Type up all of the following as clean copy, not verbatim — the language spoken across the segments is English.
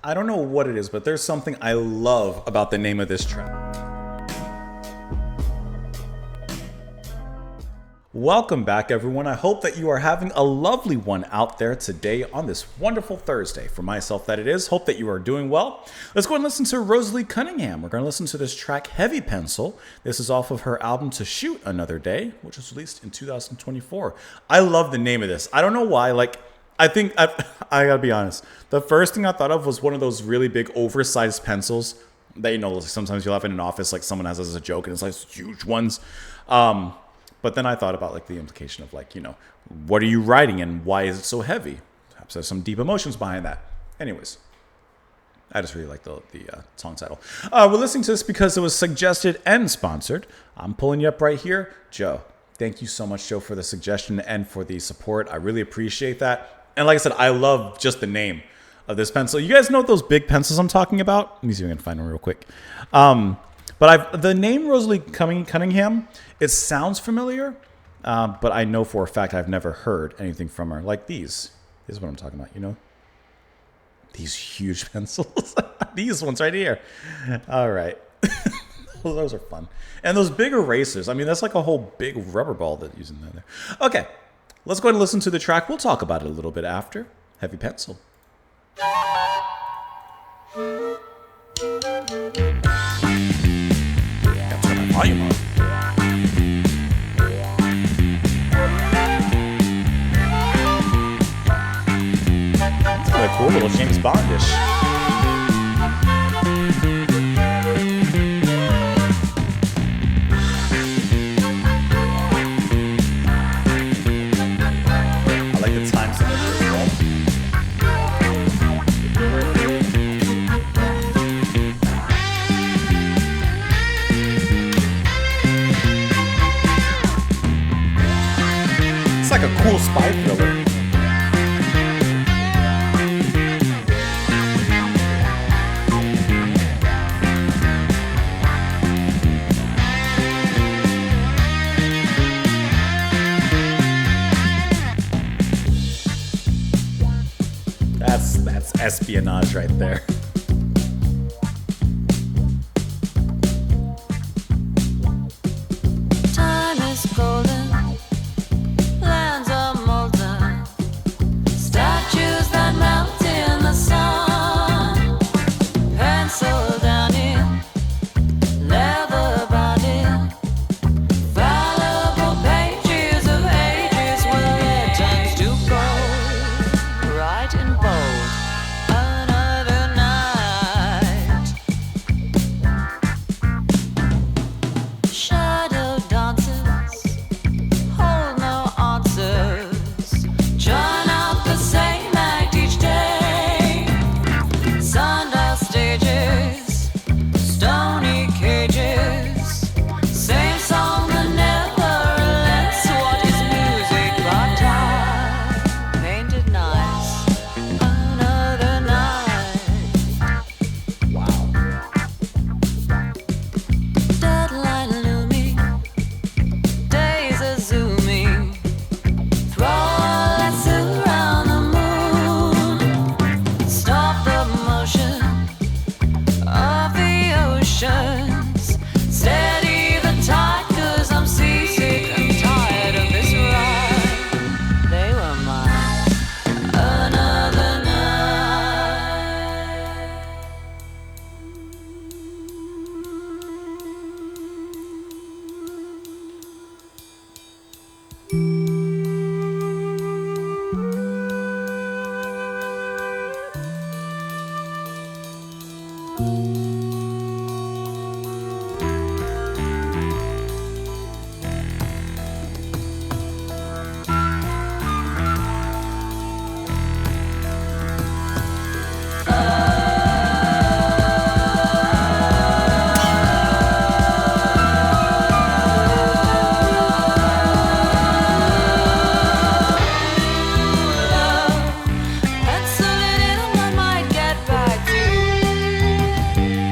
I don't know what it is, but there's something I love about the name of this track. Welcome back, everyone. I hope that you are having a lovely one out there today on this wonderful Thursday. For myself, that it is. Hope that you are doing well. Let's go and listen to Rosalie Cunningham. We're going to listen to this track, Heavy Pencil. This is off of her album To Shoot Another Day, which was released in 2024. I love the name of this. I don't know why. I gotta be honest. The first thing I thought of was one of those really big oversized pencils that, sometimes you'll have in an office, like someone has as a joke, and it's like huge ones. But then I thought about the implication of what are you writing and why is it so heavy? Perhaps there's some deep emotions behind that. Anyways, I just really like the song title. We're listening to this because it was suggested and sponsored. I'm pulling you up right here. Joe, thank you so much, Joe, for the suggestion and for the support. I really appreciate that. And like I said, I love just the name of this pencil. You guys know those big pencils I'm talking about? Let me see if I can find one real quick. But the name Rosalie Cunningham, it sounds familiar, but I know for a fact I've never heard anything from her. Like these. This is what I'm talking about, These huge pencils. These ones right here. All right. Those are fun. And those big erasers. I mean, that's like a whole big rubber ball that you're using there. Okay. Let's go ahead and listen to the track. We'll talk about it a little bit after. Heavy Pencil. Volume on. It's kind of cool, little James Bondish. I like the time signature as well. It's like a cool spy thriller. That's espionage right there. Time is golden. Lands are molten, statues that melt in the sun, pencil down in, leather binding, fallible pages of ages where it turns to gold, right in bold. Another night, shadow dances. Hold no answers. Join out the same act each day. Sundial stages, stony cages. Same song that never relents. What is music but time? Painted nights. Another night. Wow. Deadline looming. Days are zooming. Throw a lasso around the moon. Stop the motion of the oceans. Steady the tide, 'cause I'm seasick and tired of this ride. They were mine. Another night. Pencil it in, I might get back to you.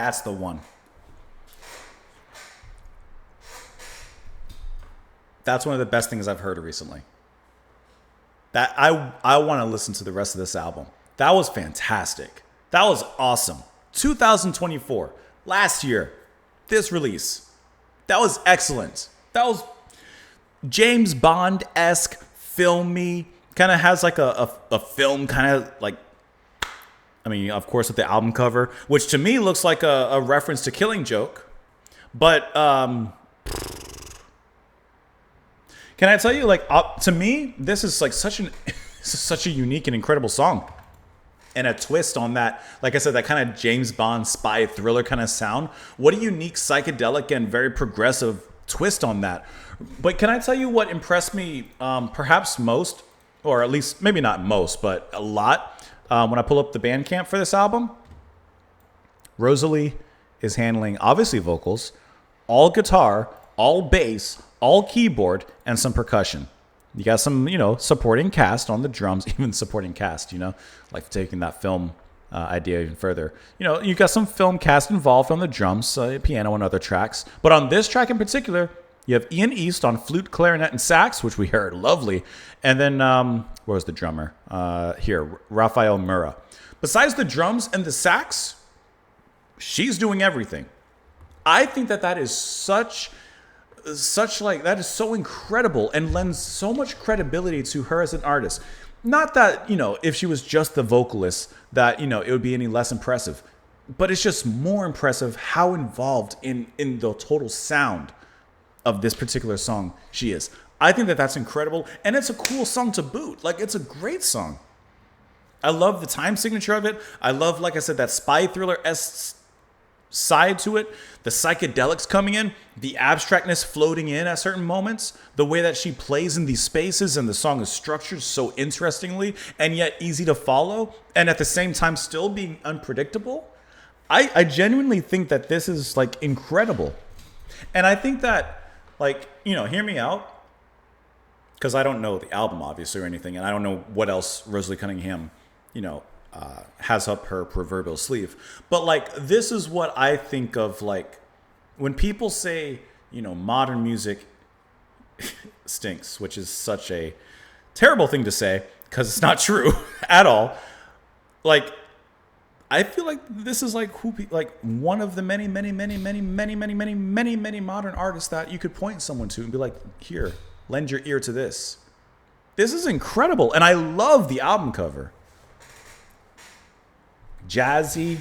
That's the one. That's one of the best things I've heard recently. That I want to listen to the rest of this album. That was fantastic. That was awesome. 2024, last year, this release. That was excellent. That was James Bond-esque, filmy, kind of has like a film kind of like, I mean, of course, with the album cover, which to me looks like a reference to Killing Joke. But can I tell you, like, to me, this is like such a unique and incredible song. And a twist on that, like I said, that kind of James Bond spy thriller kind of sound. What a unique psychedelic and very progressive twist on that. But can I tell you what impressed me perhaps most, or at least maybe not most, but a lot, when I pull up the Bandcamp for this album? Rosalie is handling, obviously, vocals, all guitar, all bass, all keyboard, and some percussion. You got some, supporting cast on the drums, even supporting cast, like taking that film idea even further. You got some film cast involved on the drums, piano, and other tracks. But on this track in particular, you have Ian East on flute, clarinet, and sax, which we heard lovely. And then, where was the drummer? Here, Rafael Mura. Besides the drums and the sax, she's doing everything. I think that is such that is so incredible and lends so much credibility to her as an artist. Not that, if she was just the vocalist, that, it would be any less impressive. But it's just more impressive how involved in the total sound of this particular song she is. I think that's incredible. And it's a cool song to boot. Like, it's a great song. I love the time signature of it. I love, like I said, that spy thriller-esque side to it, the psychedelics coming in, the abstractness floating in at certain moments, the way that she plays in these spaces, and the song is structured so interestingly and yet easy to follow, and at the same time still being unpredictable. I genuinely think that this is like incredible. And I think that, like, hear me out, because I don't know the album obviously or anything, and I don't know what else Rosalie Cunningham has up her proverbial sleeve. But like, this is what I think of, like, when people say, modern music stinks, which is such a terrible thing to say because it's not true at all. Like, I feel like this is like one of the many modern artists that you could point someone to and be like, here, lend your ear to this. This is incredible. And I love the album cover. Jazzy,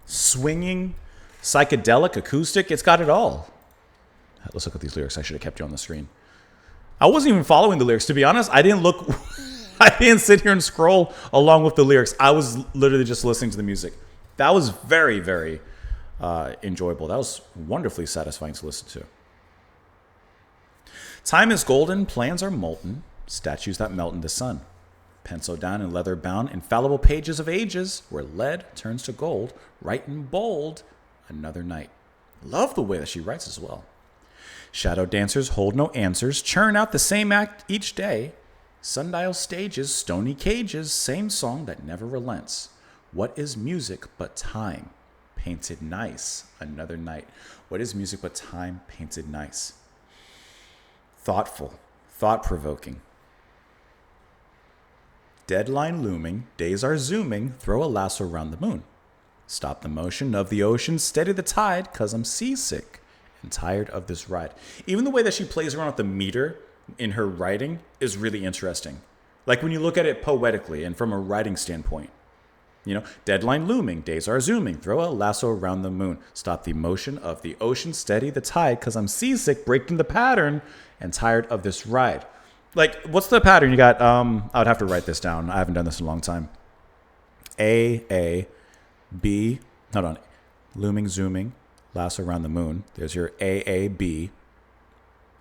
swinging, psychedelic, acoustic. It's got it all. Let's look at these lyrics. I should have kept you on the screen. I wasn't even following the lyrics. To be honest, I didn't look. I didn't sit here and scroll along with the lyrics. I was literally just listening to the music. That was very, very enjoyable. That was wonderfully satisfying to listen to. Time is golden, plans are molten, statues that melt in the sun. Pencil down in leather-bound, infallible pages of ages, where lead turns to gold, write in bold, another night. Love the way that she writes as well. Shadow dancers hold no answers, churn out the same act each day. Sundial stages, stony cages, same song that never relents. What is music but time, painted nice, another night? What is music but time, painted nice? Thoughtful, thought-provoking. Deadline looming, days are zooming, throw a lasso around the moon. Stop the motion of the ocean, steady the tide, 'cause I'm seasick and tired of this ride. Even the way that she plays around with the meter in her writing is really interesting. Like, when you look at it poetically and from a writing standpoint. Deadline looming, days are zooming, throw a lasso around the moon. Stop the motion of the ocean, steady the tide, 'cause I'm seasick, breaking the pattern, and tired of this ride. Like, what's the pattern you got? I would have to write this down. I haven't done this in a long time. A, B, hold on. Looming, zooming, lasso around the moon. There's your A, B,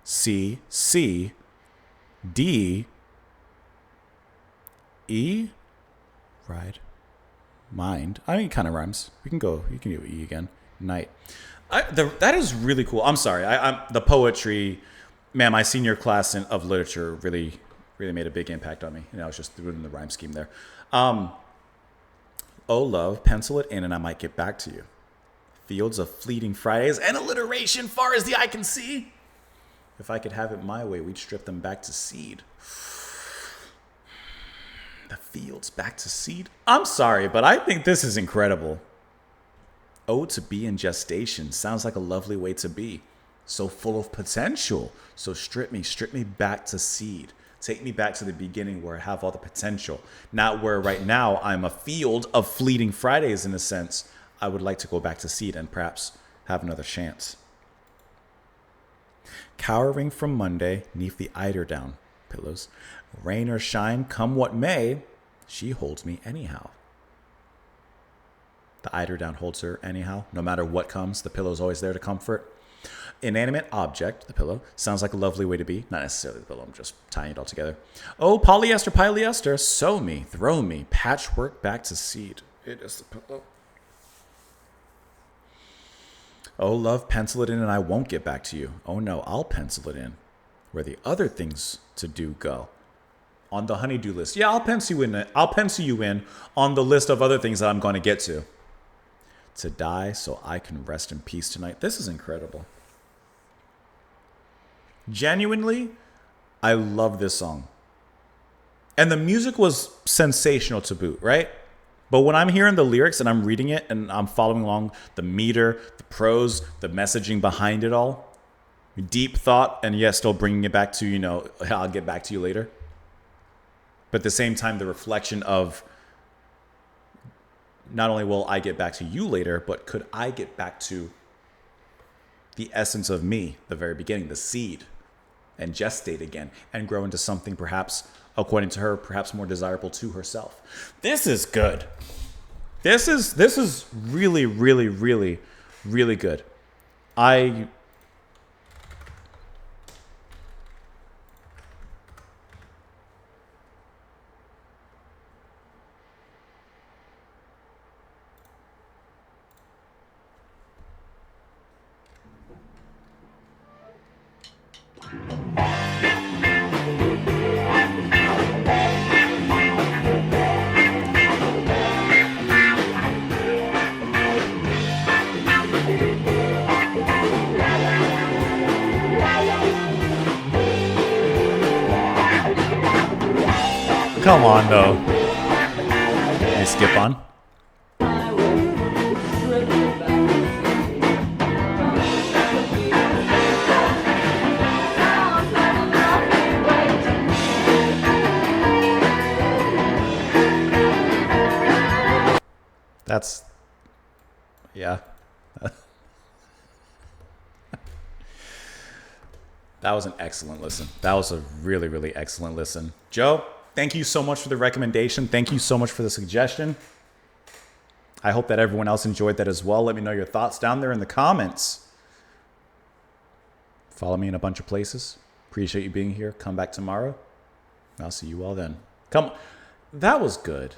C, D, E, ride, mind. I mean, it kind of rhymes. You can do E again. Night. That is really cool. I'm sorry. I'm the poetry. Man, my senior class of literature really made a big impact on me. I was just doing the rhyme scheme there. Oh, love, pencil it in and I might get back to you. Fields of fleeting Fridays and alliteration far as the eye can see. If I could have it my way, we'd strip them back to seed. The fields back to seed? I'm sorry, but I think this is incredible. Oh, to be in gestation sounds like a lovely way to be. So full of potential. So strip me back to seed. Take me back to the beginning where I have all the potential. Not where right now I'm a field of fleeting Fridays in a sense. I would like to go back to seed and perhaps have another chance. Cowering from Monday, neath the eiderdown pillows. Rain or shine, come what may, she holds me anyhow. The eiderdown holds her anyhow. No matter what comes, the pillow's always there to comfort. Inanimate object, the pillow, sounds like a lovely way to be. Not necessarily the pillow, I'm just tying it all together. Oh, polyester, sew me, throw me, patchwork back to seed. It is the pillow. Oh, love, pencil it in and I won't get back to you. Oh no, I'll pencil it in. Where the other things to do go. On the honeydew list. Yeah, I'll pencil you in on the list of other things that I'm going to get to. To die so I can rest in peace tonight. This is incredible. Genuinely, I love this song. And the music was sensational to boot, right? But when I'm hearing the lyrics and I'm reading it and I'm following along the meter, the prose, the messaging behind it all, deep thought, and yet still bringing it back to, I'll get back to you later. But at the same time, the reflection of not only will I get back to you later, but could I get back to the essence of me, the very beginning, the seed, and gestate again and grow into something perhaps, according to her, perhaps more desirable to herself. This is good. This is really, really, really, really good. Come on, though. Can you skip on? That's, yeah. That was an excellent listen. That was a really, really excellent listen. Joe, thank you so much for the recommendation. Thank you so much for the suggestion. I hope that everyone else enjoyed that as well. Let me know your thoughts down there in the comments. Follow me in a bunch of places. Appreciate you being here. Come back tomorrow. I'll see you all then. Come. That was good.